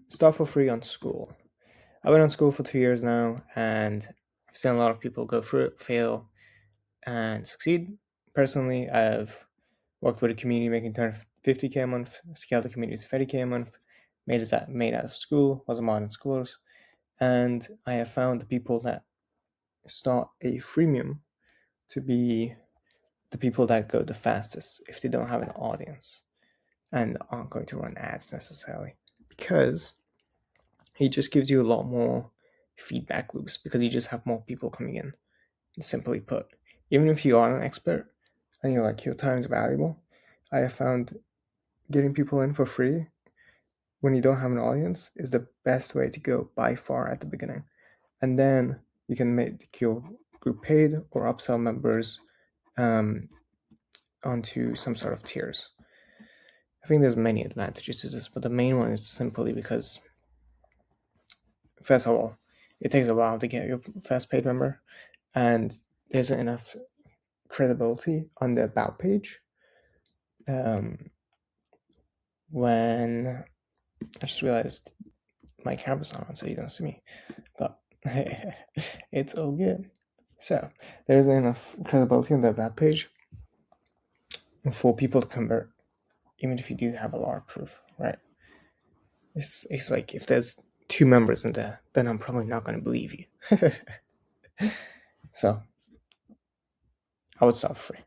Start for free on School. I've been on School for 2 years now, and I've seen a lot of people go through it, fail, and succeed. Personally, I've worked with a community making 250K a month, scaled the community to 30K a month, made out of school, was a modern schoolers, and I have found the people that start a freemium to be the people that go the fastest if they don't have an audience and aren't going to run ads necessarily, because it just gives you a lot more feedback loops because you just have more people coming in. And simply put, even if you are an expert and you're like your time is valuable, I have found getting people in for free when you don't have an audience is the best way to go by far at the beginning. And then you can make your group paid or upsell members onto some sort of tiers. I think there's many advantages to this, but the main one is simply because, first of all, it takes a while to get your first paid member, and there's enough credibility on the about page. When I just realized my camera's not on, so you don't see me, but it's all good. So there's enough credibility on the about page for people to convert, even if you do have a lot of proof, right? It's like if there's 2 members in there, then I'm probably not going to believe you. So I would start free.